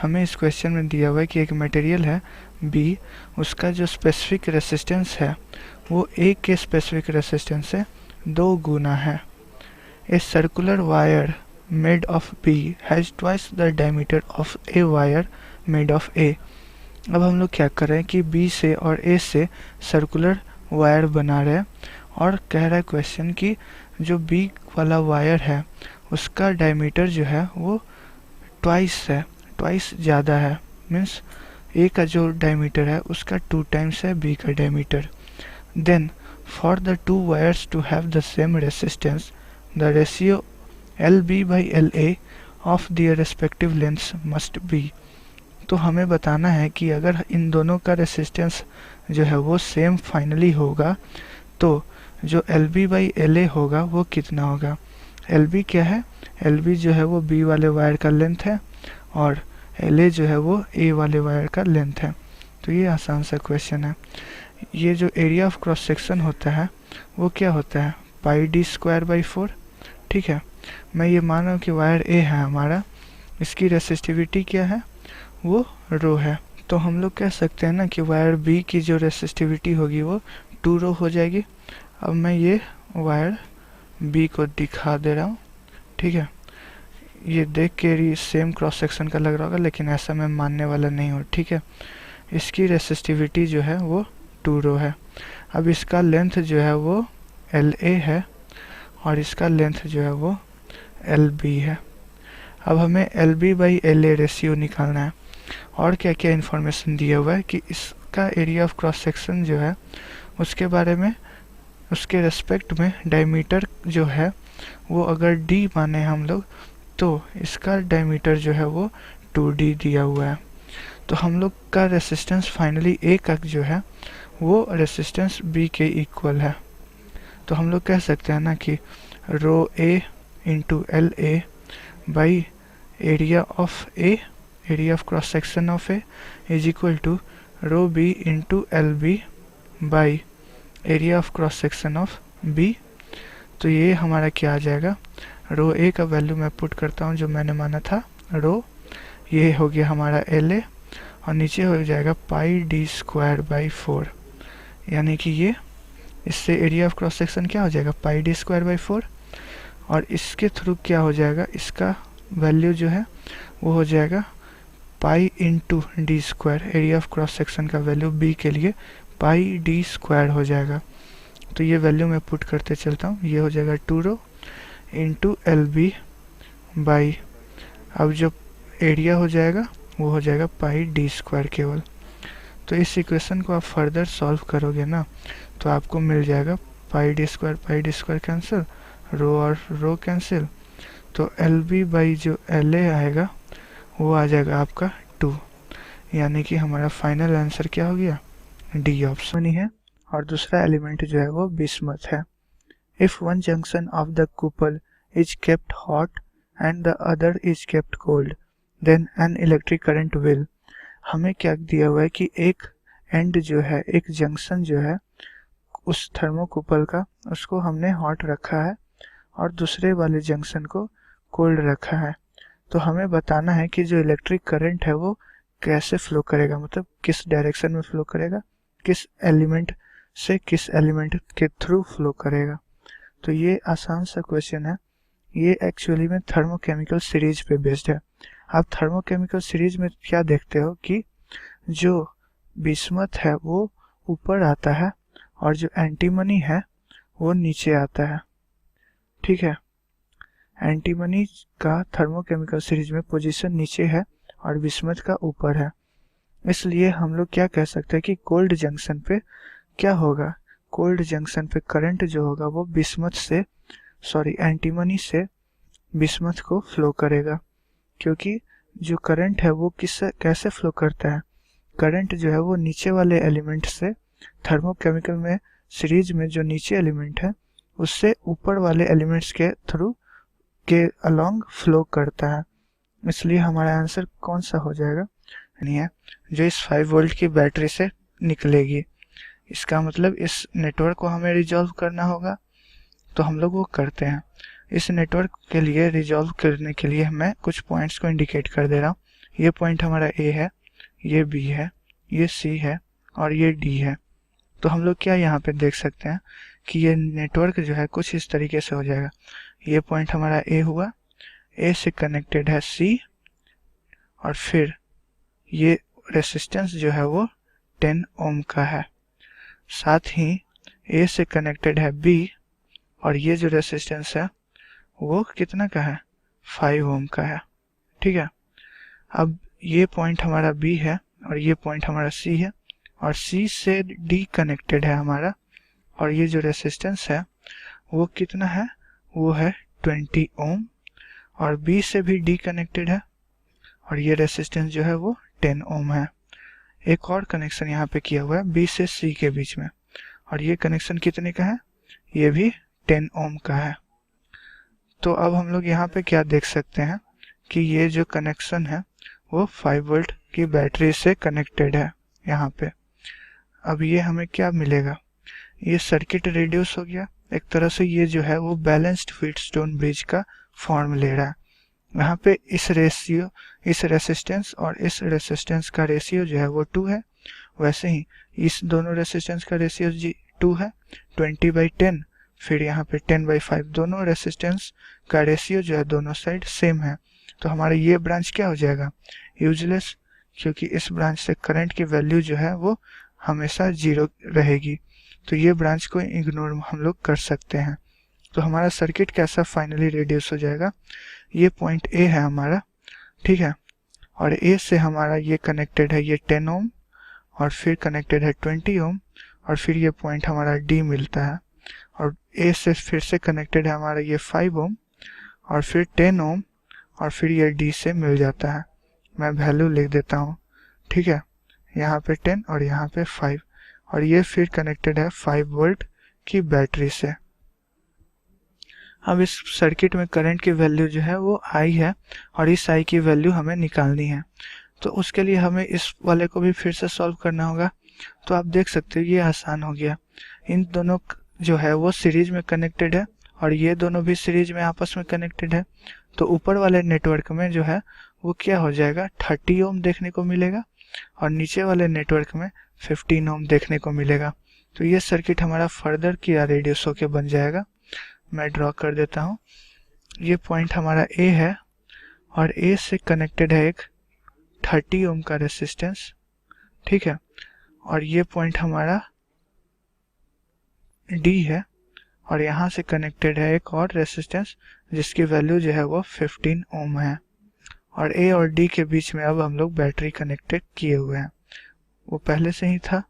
हमें इस क्वेश्चन में दिया हुआ है कि एक मटेरियल है बी, उसका जो स्पेसिफिक रेसिस्टेंस है वो ए के स्पेसिफिक रेसिस्टेंस से 2 गुना है। A circular wire made of B has twice the diameter of a wire made of A. अब हम लोग क्या कर रहे हैं कि बी से और ए से सर्कुलर वायर बना रहे हैं और कह रहा है क्वेश्चन कि जो बी वाला वायर है उसका डायमीटर जो है वो ट्वाइस ज़्यादा है, मीन्स ए का जो डायमीटर है उसका 2 टाइम्स है बी का diameter. Then for the 2 wires to have the same resistance the ratio L B by L A of their respective lengths must be. तो हमें बताना है कि अगर इन दोनों का रेसिस्टेंस जो है वो सेम फाइनली होगा तो जो L B by L A होगा वो कितना होगा। एल बी क्या है, एल बी जो है वो बी वाले वायर का लेंथ है और एल ए जो है वो ए वाले वायर का लेंथ है। तो ये आसान सा क्वेश्चन है। ये जो एरिया ऑफ क्रॉस सेक्शन होता है वो क्या होता है, पाई डी स्क्वायर बाई 4। ठीक है, मैं ये मान रहा हूँ कि वायर ए है हमारा, इसकी रेसिस्टिविटी क्या है, वो रो है। तो हम लोग कह सकते हैं ना कि वायर बी की जो रेसिस्टिविटी होगी वो 2 रो हो जाएगी। अब मैं ये वायर बी को दिखा दे रहा हूँ। ठीक है, ये देख के सेम क्रॉस सेक्शन का लग रहा होगा, लेकिन ऐसा मैं मानने वाला नहीं हूँ। ठीक है, इसकी रेसिस्टिविटी जो है वो 2 रो है। अब इसका लेंथ जो है वो एल ए है और इसका लेंथ जो है वो एल बी है। अब हमें L B by L A ratio निकालना है और क्या क्या इन्फॉर्मेशन दिया हुआ है कि इसका एरिया ऑफ क्रॉस सेक्शन जो है उसके बारे में, उसके रेस्पेक्ट में डायमीटर जो है वो अगर डी माने हम लोग तो इसका डायमीटर जो है वो 2d दिया हुआ है। तो हम लोग का रेसिस्टेंस फाइनली ए का जो है वो रेसिस्टेंस बी के इक्वल है। तो हम लोग कह सकते हैं ना कि rho A into L A by area of A, area of cross section of A is equal to rho B into L B by area of cross section of B. तो ये हमारा क्या आ जाएगा, रो ए का वैल्यू मैं put करता हूँ जो मैंने माना था रो, ये हो गया हमारा एल ए और नीचे हो जाएगा पाई डी स्क्वायर बाई 4, यानी कि ये इससे एरिया ऑफ क्रॉस सेक्शन क्या हो जाएगा पाई डी स्क्वायर बाई 4 और इसके थ्रू क्या हो जाएगा, इसका वैल्यू जो है वो हो जाएगा pi into D square, area of cross section का वैल्यू बी के लिए पाई डी स्क्वायर हो जाएगा। तो ये वैल्यू मैं पुट करते चलता हूँ, ये हो जाएगा 2 rho into L B by, अब जो एरिया हो जाएगा वो हो जाएगा पाई डी स्क्वायर केवल। तो इस इक्वेशन को आप फर्दर सॉल्व करोगे ना तो आपको मिल जाएगा पाई डी स्क्वायर कैंसिल, रो और रो कैंसिल, तो एल बी बाई जो एल ए आएगा वो आ जाएगा आपका 2, यानी कि हमारा फाइनल आंसर क्या हो गया, डी ऑप्शन ही है। और दूसरा एलिमेंट जो है वो बिस्मथ है। If one junction of the couple is kept hot and the other is kept cold then an electric current will. हमें क्या दिया हुआ है कि एक एंड जो है, एक जंक्शन जो है उस थर्मोकूपल का, उसको हमने हॉट रखा है और दूसरे वाले जंक्शन को कोल्ड रखा है। तो हमें बताना है कि जो इलेक्ट्रिक करंट है वो कैसे फ्लो करेगा, मतलब किस डायरेक्शन में फ्लो करेगा, किस एलिमेंट से किस एलिमेंट के थ्रू फ्लो करेगा। तो ये आसान सा क्वेश्चन है, ये एक्चुअली में थर्मोकेमिकल सीरीज पे बेस्ड है। आप थर्मोकेमिकल सीरीज में क्या देखते हो कि जो बिस्मथ है वो ऊपर आता है और जो एंटीमनी है वो नीचे आता है। ठीक है, एंटीमनी का थर्मोकेमिकल सीरीज में पोजीशन नीचे है और बिस्मथ का ऊपर है। इसलिए हम लोग क्या कह सकते हैं कि कोल्ड जंक्शन पे क्या होगा, कोल्ड जंक्शन पे करंट जो होगा वो एंटीमनी से बिस्मथ को फ्लो करेगा, क्योंकि जो करंट है वो कैसे फ्लो करता है, करंट जो है वो नीचे वाले एलिमेंट से, थर्मोकेमिकल में सीरीज में जो नीचे एलिमेंट है उससे ऊपर वाले एलिमेंट्स के थ्रू के अलोंग फ्लो करता है। इसलिए हमारा आंसर कौन सा हो जाएगा, नहीं है जो इस 5 वोल्ट की बैटरी से निकलेगी। इसका मतलब इस नेटवर्क को हमें रिजॉल्व करना होगा, तो हम लोग वो करते हैं। इस नेटवर्क के लिए रिजॉल्व करने के लिए मैं कुछ पॉइंट्स को इंडिकेट कर दे रहा हूँ। ये पॉइंट हमारा ए है, ये बी है, ये सी है और ये डी है। तो हम लोग क्या यहाँ पे देख सकते हैं कि ये नेटवर्क जो है कुछ इस तरीके से हो जाएगा। ये पॉइंट हमारा ए हुआ, ए से कनेक्टेड है सी, और फिर ये रेसिस्टेंस जो है वो 10 ओम का है। साथ ही ए से कनेक्टेड है बी, और ये जो रेसिस्टेंस है वो कितना का है, 5 ओम का है। ठीक है, अब ये पॉइंट हमारा बी है और ये पॉइंट हमारा सी है, और सी से डी कनेक्टेड है हमारा, और ये जो रेसिस्टेंस है वो कितना है, वो है 20 ओम, और बी से भी डी कनेक्टेड है और ये रेसिस्टेंस जो है वो 10 ओम है। एक और कनेक्शन यहाँ पे किया हुआ है बी से सी के बीच में, और ये कनेक्शन कितने का है, ये भी 10 ओम का है। तो अब हम लोग यहाँ पे क्या देख सकते हैं कि ये जो कनेक्शन है वो 5 वोल्ट की बैटरी से कनेक्टेड है यहाँ पे। अब ये हमें क्या मिलेगा, ये सर्किट रिड्यूस हो गया एक तरह से। ये जो है वो बैलेंस्ड व्हीटस्टोन ब्रिज का फॉर्म ले रहा है। यहाँ पे इस रेशियो, इस रेसिस्टेंस और इस रेसिस्टेंस का रेशियो जो है वो 2 है, वैसे ही इस दोनों रेसिस्टेंस का रेशियो 2 है, 20/10, फिर यहाँ पे 10/5, दोनों रेसिस्टेंस का रेशियो जो है दोनों साइड सेम है। तो हमारा ये ब्रांच क्या हो जाएगा, यूजलेस, क्योंकि इस ब्रांच से करंट की वैल्यू जो है वो हमेशा 0 रहेगी। तो ये ब्रांच को इग्नोर हम लोग कर सकते हैं। तो हमारा सर्किट कैसा फाइनली रिड्यूस हो जाएगा, ये पॉइंट ए है हमारा, ठीक है, और ए से हमारा ये कनेक्टेड है ये 10 ओम, और फिर कनेक्टेड है 20 ओम, और फिर ये पॉइंट हमारा डी मिलता है, और ए से फिर से कनेक्टेड है हमारा ये 5 ओम, और फिर 10 ओम, और फिर ये डी से मिल जाता है। मैं वैल्यू लिख देता हूँ, ठीक है, यहाँ पे 10 और यहाँ पे 5, और ये फिर कनेक्टेड है 5 वोल्ट की बैटरी से। अब इस सर्किट में करंट की वैल्यू जो है वो आई है, और इस आई की वैल्यू हमें निकालनी है। तो उसके लिए हमें इस वाले को भी फिर से सॉल्व करना होगा। तो आप देख सकते हो ये आसान हो गया। इन दोनों जो है वो सीरीज में कनेक्टेड है, और ये दोनों भी सीरीज में आपस में कनेक्टेड है। तो ऊपर वाले नेटवर्क में जो है वो क्या हो जाएगा, 30 ओम देखने को मिलेगा, और नीचे वाले नेटवर्क में 15 ओम देखने को मिलेगा। तो ये सर्किट हमारा फर्दर किया रेडियस होके बन जाएगा। मैं ड्रॉ कर देता हूँ। ये पॉइंट हमारा ए है, और ए से कनेक्टेड है एक 30 ओम का रेसिस्टेंस, ठीक है, और ये पॉइंट हमारा डी है, और यहाँ से कनेक्टेड है एक और रेसिस्टेंस जिसकी वैल्यू जो है वो 15 ओम है, और ए और डी के बीच में अब हम लोग बैटरी कनेक्टेड किए हुए हैं, वो पहले से ही था।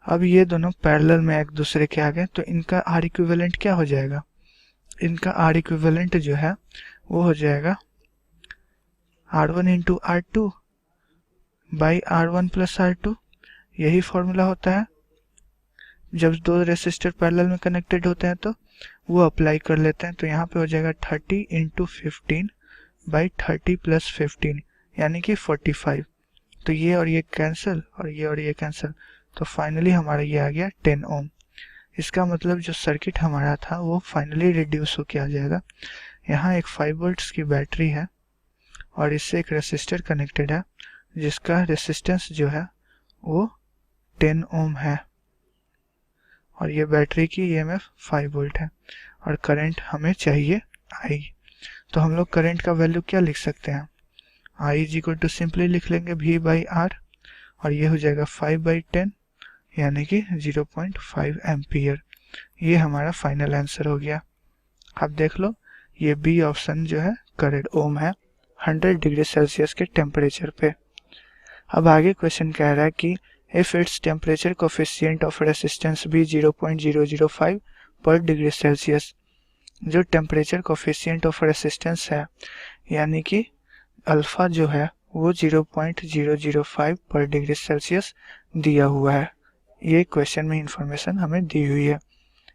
अब ये दोनों पैरेलल में एक दूसरे के आगे, तो इनका आर इक्विवेलेंट क्या हो जाएगा, इनका आर इक्विवेलेंट जो है वो हो जाएगा R1 into R2 by R1 plus R2। यही फॉर्मूला होता है जब दो रेसिस्टर पैरेलल में कनेक्टेड होते हैं, तो वो अप्लाई कर लेते हैं। तो यहाँ पे हो जाएगा 30 इंटू 15 बाई 30 प्लस 15 यानी कि 45। तो ये और ये कैंसिल और ये कैंसिल, तो फाइनली हमारा ये आ गया 10 ओम। इसका मतलब जो सर्किट हमारा था वो फाइनली रिड्यूस होके आ जाएगा। यहाँ एक 5 वोल्ट्स की बैटरी है और इससे एक रेसिस्टर कनेक्टेड है जिसका रेसिस्टेंस जो है वो 10 ओम है, और ये बैटरी की ईएमएफ 5 वोल्ट है, और करंट हमें चाहिए आई। तो हम लोग करंट का वैल्यू क्या लिख सकते हैं, I is equal to simply लिख लेंगे V बाई आर, और ये हो जाएगा 5/10 यानी कि 0.5 एम्पियर। ये हमारा फाइनल आंसर हो गया। आप देख लो ये बी ऑप्शन जो है करेक्ट ओम है 100 डिग्री सेल्सियस के टेम्परेचर पे। अब आगे क्वेश्चन कह रहा है कि if its temperature coefficient of resistance be 0.005 per degree Celsius. जो टेम्परेचर कोफिशिएंट ऑफ रेसिस्टेंस है यानी कि अल्फा जो है वो 0.005 पर डिग्री सेल्सियस दिया हुआ है। ये क्वेश्चन में इंफॉर्मेशन हमें दी हुई है।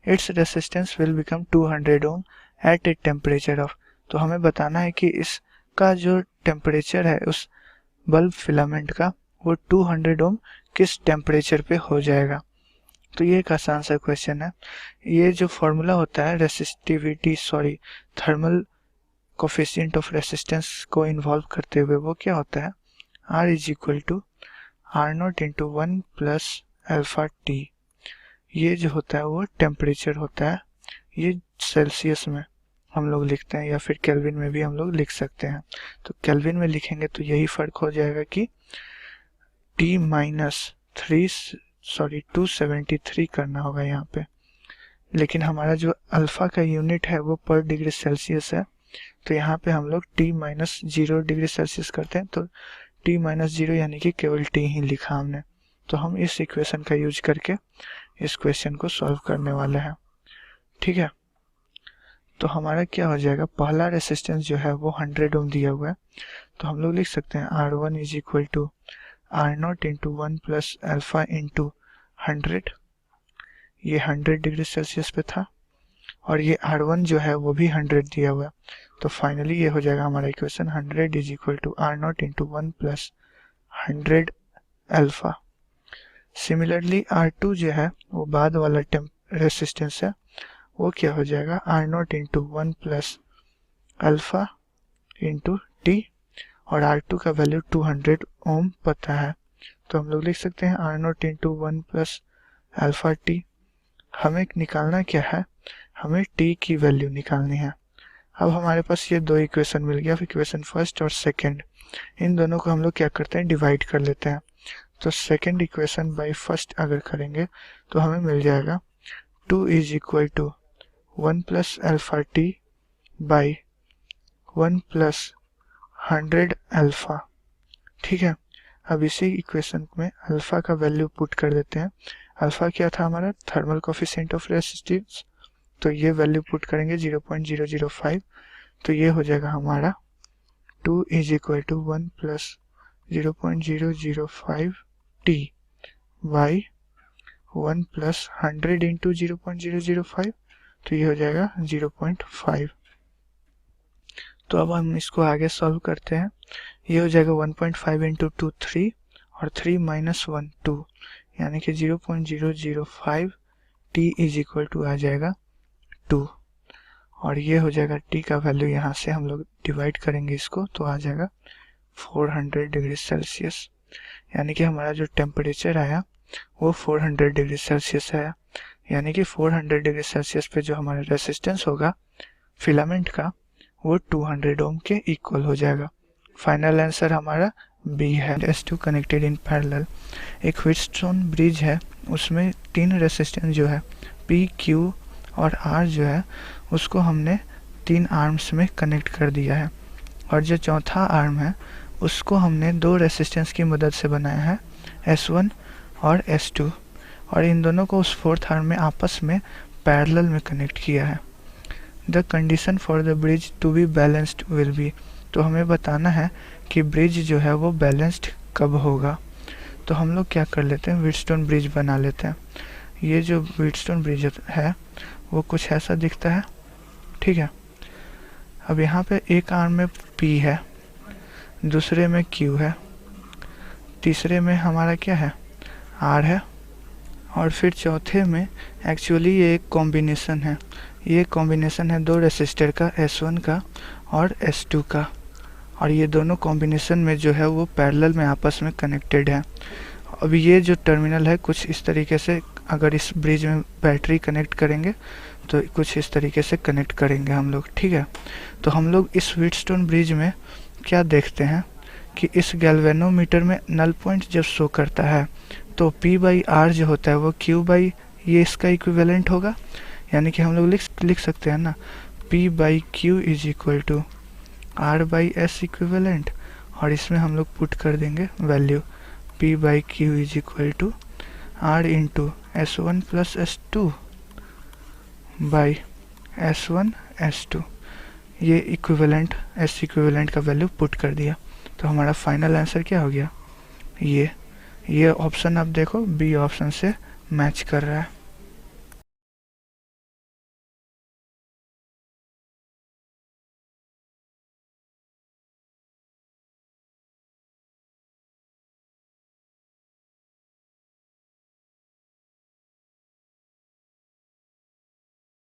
Its resistance will become 200 ohm at a temperature of. तो हमें बताना है कि इसका जो टेम्परेचर है उस बल्ब फिलामेंट का वो 200 ओम किस टेम्परेचर पे हो जाएगा। तो ये एक आसान सा क्वेश्चन है। ये जो फॉर्मूला होता है थर्मल कोफिशिएंट ऑफ रेसिस्टेंस को इन्वॉल्व करते हुए वो क्या होता है, R is equal to R naught into 1 plus alpha T. ये जो होता है वो टेम्परेचर होता है, ये सेल्सियस में हम लोग लिखते हैं या फिर केल्विन में भी हम लोग लिख सकते हैं। तो केल्विन में लिखेंगे तो यही फर्क हो जाएगा कि T माइनस 273 करना होगा यहाँ पे, लेकिन हमारा जो अल्फा का यूनिट है वो पर डिग्री सेल्सियस है, तो यहाँ पे हम लोग T माइनस 0 डिग्री सेल्सियस करते हैं, तो T माइनस 0 यानी कि केवल T ही लिखा हमने। तो हम इस इक्वेशन का यूज करके इस क्वेश्चन को सॉल्व करने वाले हैं, ठीक है। तो हमारा क्या हो जाएगा, पहला रेसिस्टेंस जो है वो 100 ओम दिया हुआ है, तो हम लोग लिख सकते हैं R1 is equal to R naught into 1 plus alpha into 100। ये 100 डिग्री सेल्सियस पे था और ये R1 जो है वो भी 100 दिया हुआ है, तो फाइनली ये हो जाएगा हमारा equation 100 is equal to R naught into 1 plus 100 alpha. Similarly R2 जो है वो बाद वाला रेसिस्टेंस है, वो क्या हो जाएगा R naught into 1 plus alpha into T, और R2 का वैल्यू 200 ओम पता है, तो हम लोग लिख सकते हैं R naught into 1 plus alpha T. हमें निकालना क्या है, हमें टी की वैल्यू निकालनी है। अब हमारे पास ये दो इक्वेशन मिल गया, इक्वेशन फर्स्ट और सेकंड, इन दोनों को हम लोग क्या करते हैं, डिवाइड कर लेते हैं। तो सेकंड इक्वेशन बाय फर्स्ट अगर करेंगे तो हमें मिल जाएगा 2 is equal to 1 plus alpha T by 1 plus 100 alpha, ठीक है। अब इसी इक्वेशन में अल्फा का वैल्यू पुट कर देते हैं। अल्फा क्या था हमारा, थर्मल कोफिशिएंट ऑफ रेसिस्टेंस, तो ये वैल्यू पुट करेंगे 0.005, तो ये हो जाएगा हमारा 2 is equal to 1 plus 0.005 T by 1 plus 100 into 0.005, तो ये हो जाएगा 0.5। तो अब हम इसको आगे सॉल्व करते हैं। ये हो जाएगा 1.5 इंटू 2 3 और 3 माइनस 1 2, यानी कि 0.005 t इज इक्वल टू आ जाएगा 2, और ये हो जाएगा t का वैल्यू, यहाँ से हम लोग डिवाइड करेंगे इसको तो आ जाएगा 400 डिग्री सेल्सियस, यानी कि हमारा जो टेम्परेचर आया वो 400 डिग्री सेल्सियस आया, यानी कि 400 डिग्री सेल्सियस पे जो हमारा रेसिस्टेंस होगा फिलामेंट का वो 200 ओम के इक्वल हो जाएगा। फाइनल आंसर हमारा बी है। S2 कनेक्टेड इन पैरेलल, एक व्हीटस्टोन ब्रिज है, उसमें 3 रेसिस्टेंस जो है P, Q और R जो है उसको हमने 3 आर्म्स में कनेक्ट कर दिया है, और जो चौथा आर्म है उसको हमने 2 रेसिस्टेंस की मदद से बनाया है, S1 और S2, और इन दोनों को उस फोर्थ आर्म में आपस में पैरेलल में कनेक्ट किया है। The condition for the bridge to be balanced will be, तो हमें बताना है कि ब्रिज जो है वो बैलेंस्ड कब होगा। तो हम लोग क्या कर लेते हैं, व्हीटस्टोन ब्रिज बना लेते हैं। ये जो व्हीटस्टोन ब्रिज है वो कुछ ऐसा दिखता है, ठीक है। अब यहाँ पे एक आर्म में P है, दूसरे में Q है, तीसरे में हमारा क्या है, R है, और फिर चौथे में एक्चुअली ये एक कॉम्बिनेशन है, ये कॉम्बिनेशन है 2 रेसिस्टर का, S1 का और S2 का, और ये दोनों कॉम्बिनेशन में जो है वो पैरेलल में आपस में कनेक्टेड है। अब ये जो टर्मिनल है कुछ इस तरीके से, अगर इस ब्रिज में बैटरी कनेक्ट करेंगे तो कुछ इस तरीके से कनेक्ट करेंगे हम लोग, ठीक है। तो हम लोग इस व्हीटस्टोन ब्रिज में क्या देखते हैं कि इस गैल्वेनोमीटर में नल पॉइंट जब शो करता है तो P बाई R जो होता है वो Q बाई ये इसका इक्विवेलेंट होगा, यानी कि हम लोग लिख सकते हैं ना P by Q is equal to R by S equivalent, और इसमें हम लोग पुट कर देंगे value P by Q is equal to R into S1 plus S2 by S1 S2, ये इक्विवेलेंट S इक्विवेलेंट का वैल्यू पुट कर दिया। तो हमारा फाइनल आंसर क्या हो गया, ये ऑप्शन आप देखो बी ऑप्शन से मैच कर रहा है।